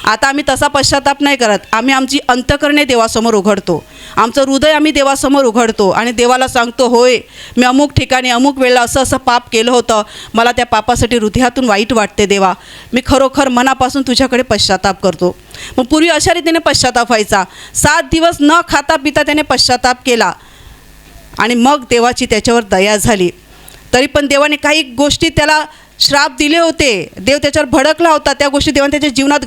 आता आम्ही तसा पश्चाताप नाही करत. आम्ही आमची अंतःकरणे देवासमोर उघडतो, आमचं हृदय आम्ही देवासमोर उघडतो आणि देवाला सांगतो, होय मी अमुक ठिकाणी अमुक वेळेला असं असं पाप केलं होतं, मला त्या पापासाठी हृदयातून वाईट वाटते देवा, मी खरोखर मनापासून तुझ्याकडे पश्चाताप करतो. मग पूर्वी अशा रीतीने पश्चाताप व्हायचा. 7 दिवस न खाता पिता त्याने पश्चाताप केला आणि मग देवाची त्याच्यावर दया झाली. तरी पण देवाने काही गोष्टी त्याला श्राप दिले होते, देव त्याच्यावर भडकला होता, त्या गोष्टी देवाने त्याच्या जीवनात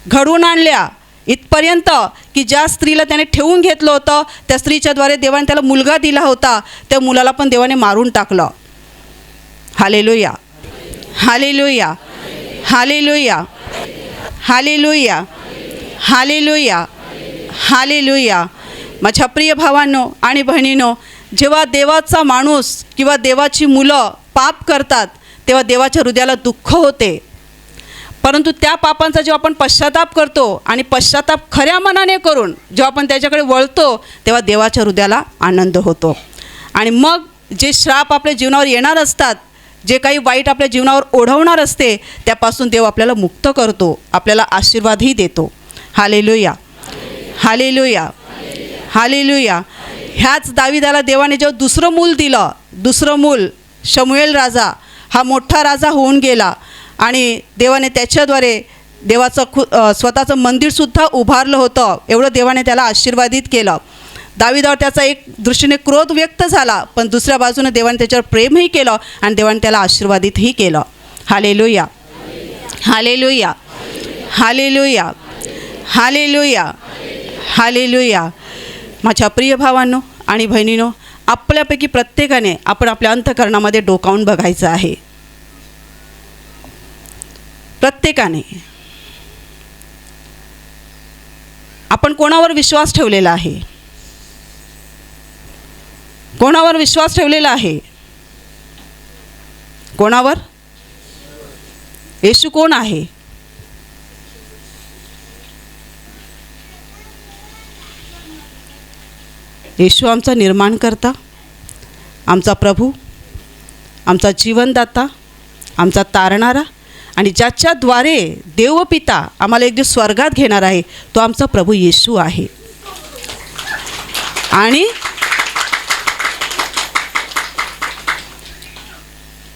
घडवून आणल्या इथपर्यंत की ज्या स्त्रीला त्याने ठेवून घेतलं होतं त्या स्त्रीच्याद्वारे देवाने त्याला मुलगा दिला होता, त्या मुलाला पण देवाने मारून टाकलं. हालेलुया, हालेलुया, हालेलुया, हालेलुया, हालेलुया, हालेलुया. माझ्या प्रिय भावांनो आणि बहिणींनो, जेव्हा देवाचा माणूस किंवा देवाची मुलं पाप करतात तेव्हा देवाच्या हृदयाला दुःख होते. परंतु त्या पापांचा जेव्हा आपण पश्चाताप करतो आणि पश्चाताप खऱ्या मनाने करून जेव्हा आपण त्याच्याकडे वळतो तेव्हा देवाच्या हृदयाला आनंद होतो. आणि मग जे श्राप आपल्या जीवनावर येणार असतात, जे काही वाईट आपल्या जीवनावर ओढवणार असते, त्यापासून देव आपल्याला मुक्त करतो, आपल्याला आशीर्वादही देतो. हालेलुया, हालेलुया, हालेलुया. ह्याच दाविदाला देवाने जेव्हा दुसरं मूल दिलं, दुसरं मूल शमूएल राजा हा मोठा राजा होऊन गेला आणि देवाने त्याच्याद्वारे देवाचं स्वतःचं मंदिरसुद्धा उभारलं होतं. एवढं देवाने त्याला आशीर्वादित केलं. दाविदावर त्याचा एक दृष्टीने क्रोध व्यक्त झाला, पण दुसऱ्या बाजूने देवाने त्याच्यावर प्रेमही केलं आणि देवाने त्याला आशीर्वादितही केलं. हालेलुया, हालेलुया, हालेलुया, हालेलुया, हालेलुया. माझ्या प्रिय भावांनो आणि बहिणींनो, आपल्यापैकी प्रत्येकाने आपण आपल्या अंतःकरणामध्ये डोकावून बघायचं आहे. प्रत्येकाने आपण कोणावर विश्वास ठेवलेला आहे? कोणावर विश्वास ठेवलेला आहे? कोणावर? येशू कोण आहे? येशू आमचा निर्माणकर्ता, आमचा प्रभू, आमचा जीवनदाता, आमचा तारणारा आणि ज्याच्याद्वारे देवपिता आम्हाला एक दिवस स्वर्गात घेणार आहे, तो आमचा प्रभू येशू आहे. आणि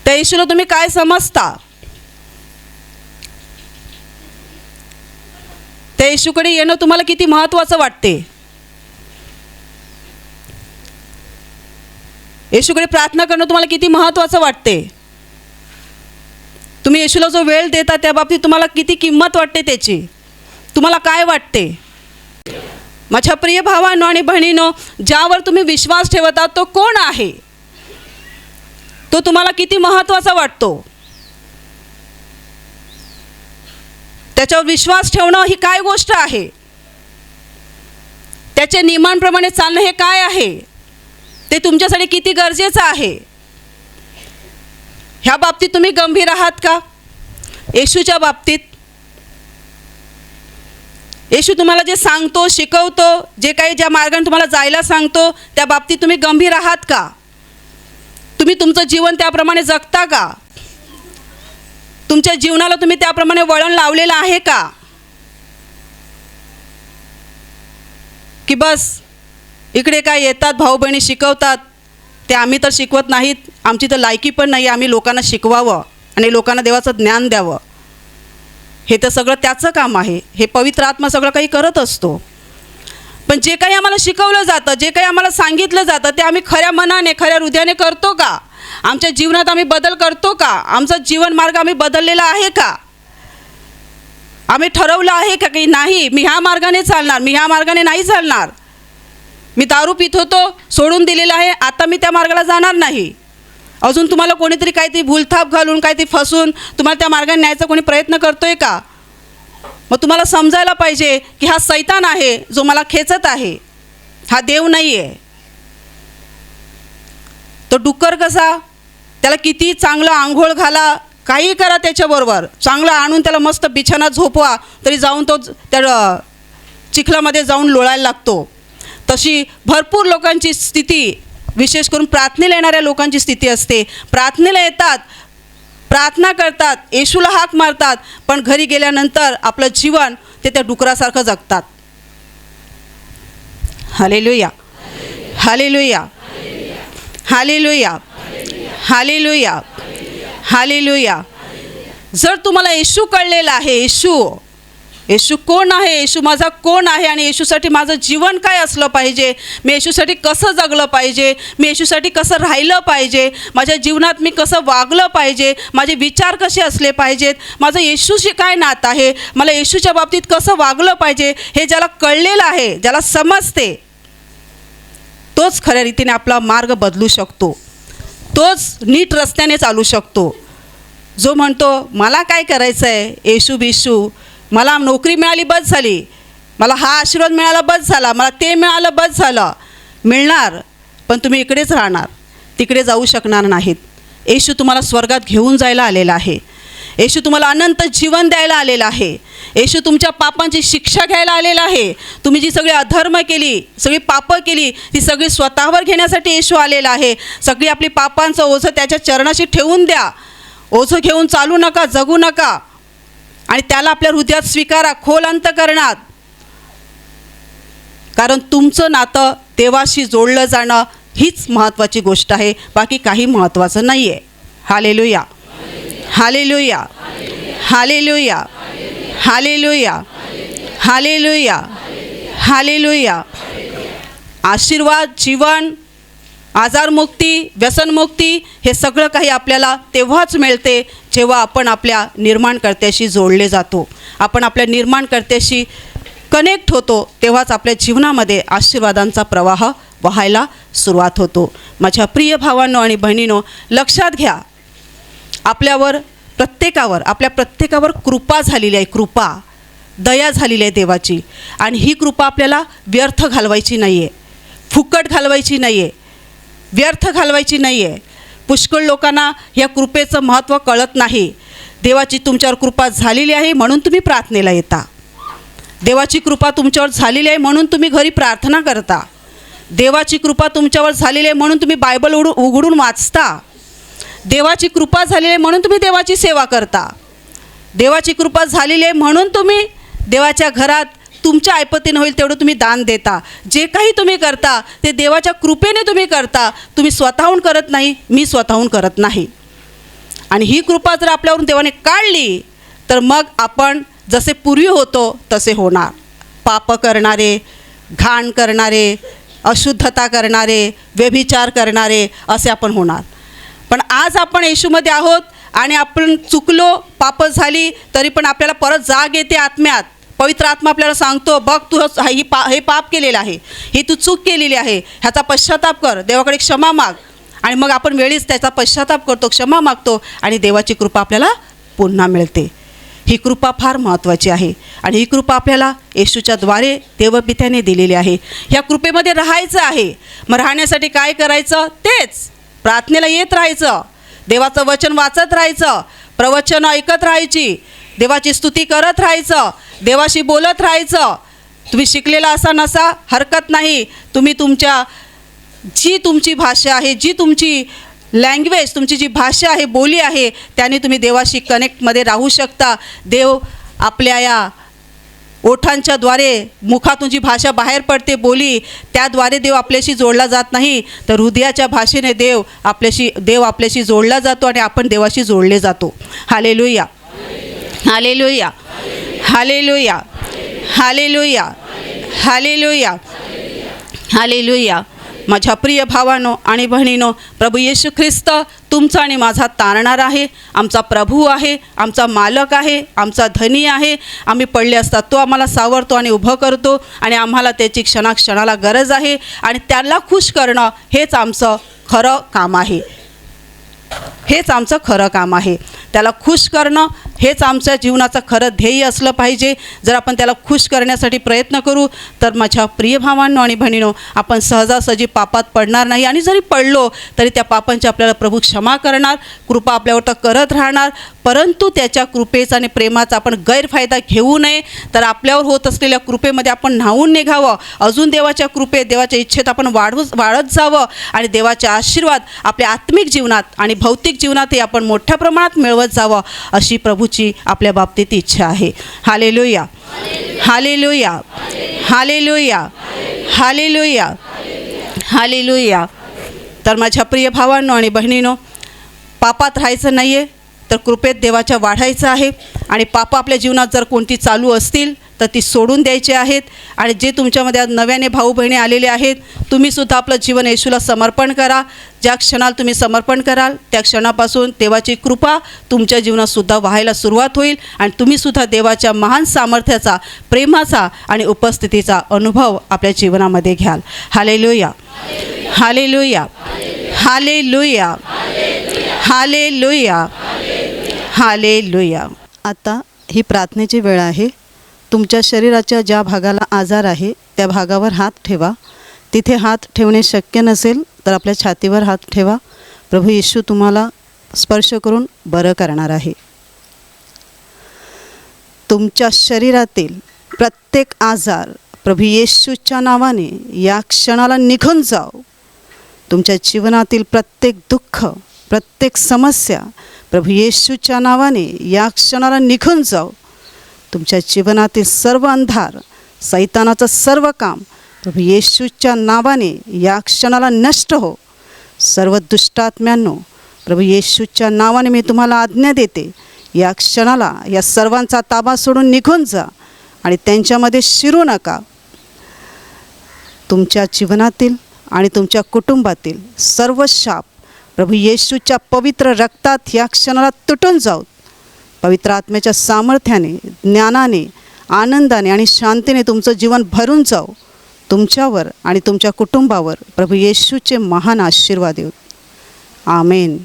त्या येशूला तुम्ही काय समजता? त्या येशूकडे येणं तुम्हाला किती महत्त्वाचं वाटते? येशूकडे प्रार्थना करणं तुम्हाला किती महत्त्वाचं वाटते? तुम्ही येशूला जो वेळ देता त्या बाबतीत तुम्हाला किती किंमत वाटते त्याची? तुम्हाला काय वाटते? माझ्या प्रिय भावांनो आणि बहिणींनो, ज्यावर तुम्ही विश्वास ठेवता तो कोण आहे? तो तुम्हाला किती महत्त्वाचा वाटतो? त्याच्यावर विश्वास ठेवणं ही काय गोष्ट आहे? त्याच्या नियमांप्रमाणे चालणं हे काय आहे? ते तुमच्यासाठी किती गरजेचं आहे? ह्या बाबतीत तुम्ही गंभीर आहात का? येशूच्या बाबतीत येशू तुम्हाला जे सांगतो, शिकवतो, जे काही ज्या मार्गाने तुम्हाला जायला सांगतो, त्या बाबतीत तुम्ही गंभीर आहात का? तुम्ही तुमचं जीवन त्याप्रमाणे जगता का? तुमच्या जीवनाला तुम्ही त्याप्रमाणे वळण लावलेलं आहे का? की बस इकडे काय येतात भाऊ बहिणी शिकवतात, ते आम्ही तर शिकवत नाहीत, आमची तर लायकी पण नाही, आम्ही लोकांना शिकवावं आणि लोकांना देवाचं ज्ञान द्यावं. हे तर सगळं त्याचं काम आहे. हे पवित्र आत्मा सगळं काही करत असतो. पण जे काही आम्हाला शिकवलं जातं, जे काही आम्हाला सांगितलं जातं, ते आम्ही खऱ्या मनाने, खऱ्या हृदयाने करतो का? आमच्या जीवनात आम्ही बदल करतो का? आमचा जीवन मार्ग आम्ही बदललेला आहे का? आम्ही ठरवलं आहे का की नाही, मी ह्या मार्गाने चालणार, मी ह्या मार्गाने नाही चालणार. मी दारू पित होतो, सोडून दिलेलं आहे, आता मी त्या मार्गाला जाणार नाही. अजून तुम्हाला कोणीतरी काहीतरी भूलथाप घालून, काहीतरी फसून तुम्हाला त्या मार्गाने न्यायचा कोणी प्रयत्न करतोय का? मग तुम्हाला समजायला पाहिजे की हा सैतान आहे जो मला खेचत आहे, हा देव नाही आहे. तो डुक्कर कसा, त्याला किती चांगलं आंघोळ घाला, काही करा त्याच्याबरोबर, चांगलं आणून त्याला मस्त बिछाना झोपवा, तरी जाऊन तो त्या चिखलामध्ये जाऊन लोळायला लागतो. तशी भरपूर लोकांची स्थिती, विशेष करून प्रार्थनेला येणाऱ्या लोकांची स्थिती असते. प्रार्थनेला येतात, प्रार्थना करतात, येशूला हाक मारतात, पण घरी गेल्यानंतर आपलं जीवन ते त्या डुकरासारखं जगतात. हालेलुया, हालेलुया, हालेलुया, हालेलुया, हालेलुया. जर तुम्हाला येशू कळलेला आहे, येशू कोण आहे, येशू माझा कोण आहे आणि येशूसाठी माझं जीवन काय असलं पाहिजे, मी येशूसाठी कसं जगलं पाहिजे, मी येशूसाठी कसं राहिलं पाहिजे, माझ्या जीवनात मी कसं वागलं पाहिजे, माझे विचार कसे असले पाहिजेत, माझं येशूशी काय नातं आहे, मला येशूच्या बाबतीत कसं वागलं पाहिजे, हे ज्याला कळलेलं आहे, ज्याला समजते, तोच खऱ्या रीतीने आपला मार्ग बदलू शकतो, तोच नीट रस्त्याने चालू शकतो. जो म्हणतो मला काय करायचं आहे, येशू बिशू, मला नोकरी मिळाली बस झाली, मला हा आशीर्वाद मिळाला बस झाला, मला ते मिळालं बस झालं, मिळणार, पण तुम्ही इकडेच राहणार, तिकडे जाऊ शकणार नाहीत. येशू तुम्हाला स्वर्गात घेऊन जायला आलेला आहे. येशू तुम्हाला अनंत जीवन द्यायला आलेला आहे. येशू तुमच्या पापांची शिक्षा घ्यायला आलेला आहे. तुम्ही जी सगळी अधर्म केली, सगळी पापं केली, ती सगळी स्वतःवर घेण्यासाठी येशू आलेला आहे. सगळी आपली पापांचं ओझं त्याच्या चरणाशी ठेवून द्या. ओझं घेऊन चालू नका, जगू नका, आणि त्याला आपल्या हृदयात स्वीकारा, खोल अंतःकरणात. कारण तुमचं नातं देवाशी जोडलं जाणं हीच महत्त्वाची गोष्ट आहे, बाकी काही महत्त्वाचं नाही आहे. हालेलुया, हालेलुया, हालेलुया, हालेलुया, हालेलुया, हालेलुया. आशीर्वाद, जीवन, आजारमुक्ती, व्यसनमुक्ती, हे सगळं काही आपल्याला तेव्हाच मिळते जेव्हा आपण आपल्या निर्माणकर्त्याशी जोडले जातो, आपण आपल्या निर्माणकर्त्याशी कनेक्ट होतो, तेव्हाच आपल्या जीवनामध्ये आशीर्वादांचा प्रवाह वाहायला सुरुवात होतो. माझ्या प्रिय भावांनो आणि बहिणींनो, लक्षात घ्या, आपल्यावर प्रत्येकावर, आपल्या प्रत्येकावर कृपा झालेली आहे, कृपा, दया झालेली आहे देवाची. आणि ही कृपा आपल्याला व्यर्थ घालवायची नाही आहे, फुकट घालवायची नाही आहे, व्यर्थ घालवायची नाही आहे. पुष्कळ लोकांना या कृपेचं महत्त्व कळत नाही. देवाची तुमच्यावर कृपा झालेली आहे म्हणून तुम्ही प्रार्थनेला येता, देवाची कृपा तुमच्यावर झालेली आहे म्हणून तुम्ही घरी प्रार्थना करता, देवाची कृपा तुमच्यावर झालेली आहे म्हणून तुम्ही बायबल उघडून वाचता, देवाची कृपा झालेली आहे म्हणून तुम्ही देवाची सेवा करता, देवाची कृपा झालेली आहे म्हणून तुम्ही देवाच्या घरात तुमच्या ऐपतीनं होईल तेवढं तुम्ही दान देता. जे काही तुम्ही करता ते देवाच्या कृपेने तुम्ही करता, तुम्ही स्वतःहून करत नाही, मी स्वतःहून करत नाही. आणि ही कृपा जर आपल्यावरून देवाने काढली तर मग आपण जसे पूर्वी होतो तसे होणार. पाप करणारे, घाण करणारे, अशुद्धता करणारे, व्यभिचार करणारे असे आपण होणार. पण आज आपण येशूमध्ये आहोत आणि आपण चुकलो, पाप झाली, तरी पण आपल्याला परत जाग येते आत्म्यात. पवित्र आत्मा आपल्याला सांगतो, बघ तू हे पाप केलेलं आहे, ही तू चूक केलेली आहे, ह्याचा पश्चाताप कर, देवाकडे क्षमा माग आणि मग आपण वेळीच त्याचा पश्चाताप करतो, क्षमा मागतो आणि देवाची कृपा आपल्याला पुन्हा मिळते. ही कृपा फार महत्त्वाची आहे आणि ही कृपा आपल्याला येशूच्या द्वारे देवपित्याने दिलेली आहे. ह्या कृपेमध्ये राहायचं आहे. मग राहण्यासाठी काय करायचं? तेच प्रार्थनेला येत राहायचं, देवाचं वचन वाचत राहायचं, प्रवचन ऐकत राहायची, देवाची स्तुती करत राहायचं, देवाशी बोलत राहायचं. तुम्ही शिकलेला असा नसा हरकत नाही. तुम्ही तुमच्या जी तुमची भाषा आहे, जी तुमची लँग्वेज, तुमची जी भाषा आहे, बोली आहे, त्याने तुम्ही देवाशी कनेक्टमध्ये राहू शकता. देव आपल्या या ओठांच्या द्वारे, मुखातून जी भाषा बाहेर पडते बोली, त्याद्वारे देव आपल्याशी जोडला जात नाही, तर हृदयाच्या भाषेने देव आपल्याशी जोडला जातो आणि आपण देवाशी जोडले जातो. हालेलुया, हालेलुया, हालेलुया, हालेलुया, हालेलुया, हालेलुया. माझ्या प्रिय भावांनो आणि बहिणींनो, प्रभू येशू ख्रिस्त तुमचा आणि माझा तारणारा आहे, आमचा प्रभू आहे, आमचा मालक आहे, आमचा धनी आहे. आम्ही पडले असता तो आम्हाला सावरतो आणि उभं करतो आणि आम्हाला त्याची क्षणाक्षणाला गरज आहे आणि त्याला खुश करणं हेच आमचं खरं काम आहे. हेच आमचं खरं काम आहे. त्याला खुश करणं हेच आमच्या जीवनाचं खरं ध्येय असलं पाहिजे. जर आपण त्याला खुश करण्यासाठी प्रयत्न करू तर माझ्या प्रिय भावांनो आणि बहिणींनो, आपण सहजासहजी पापात पडणार नाही आणि जरी पडलो तरी त्या पापांची आपल्याला प्रभू क्षमा करणार, कृपा आपल्यावर करत राहणार. परंतु त्याच्या कृपेचा आणि प्रेमाचा आपण गैरफायदा घेऊ नये, तर आपल्यावर होत असलेल्या कृपेमध्ये आपण न्हावून निघावं. अजून देवाच्या कृपेत, देवाच्या इच्छेत आपण वाढत जावं आणि देवाचे आशीर्वाद आपल्या आत्मिक जीवनात आणि भौतिक जीवनातही आपण मोठ्या प्रमाणात मिळवत जावं, अशी प्रभूची आपल्या बाबतीत इच्छा आहे. हालेलुया, हालेलुया, हालेलुया, हालेलुया, हालेलुया. तर माझ्या प्रिय भावांनो आणि बहिणींनो, पापात राहायचं नाही आहे, तर कृपेत देवाच्या वाढायचं आहे. आणि पाप आपल्या जीवनात जर कोणती चालू असतील तर ती सोडून द्यायची आहेत. आणि जे तुमच्यामध्ये आज नव्याने भाऊ बहिणी आलेले आहेत, तुम्हीसुद्धा आपलं जीवन येशूला समर्पण करा. ज्या क्षणाला तुम्ही समर्पण कराल त्या क्षणापासून देवाची कृपा तुमच्या जीवनातसुद्धा व्हायला सुरुवात होईल आणि तुम्हीसुद्धा देवाच्या महान सामर्थ्याचा, प्रेमाचा आणि उपस्थितीचा अनुभव आपल्या जीवनामध्ये घ्याल. हालेलुया, हालेलुया, हालेलुया, हालेलुया, हालेलुया. आता ही प्रार्थनेची वेळ आहे. तुमच्या शरीराच्या ज्या भागाला आजार आहे त्या भागावर हात ठेवा. तिथे हात ठेवणे शक्य नसेल तर आपल्या छातीवर हात ठेवा. प्रभू येशू तुम्हाला स्पर्श करून बरं करणार आहे. तुमच्या शरीरातील प्रत्येक आजार प्रभू येशूच्या नावाने या क्षणाला निघून जाओ. तुमच्या जीवनातील प्रत्येक दुःख, प्रत्येक समस्या प्रभू येशूच्या नावाने या क्षणाला निघून जाओ. तुमच्या जीवनातील सर्व अंधार, सैतानाचं सर्व काम प्रभू येशूच्या नावाने या क्षणाला नष्ट हो. सर्व दुष्टात्म्यांनो, प्रभू येशूच्या नावाने मी तुम्हाला आज्ञा देते, या क्षणाला या सर्वांचा ताबा सोडून निघून जा आणि त्यांच्यामध्ये शिरू नका. तुमच्या जीवनातील आणि तुमच्या कुटुंबातील सर्व शाप प्रभू येशूच्या पवित्र रक्तात या क्षणाला तुटून जाऊ. पवित्र आत्म्याच्या सामर्थ्याने, ज्ञानाने, आनंदाने आणि शांतीने तुमचं जीवन भरून जाऊ. तुमच्यावर आणि तुमच्या कुटुंबावर प्रभू येशूचे महान आशीर्वाद येऊ. आमेन.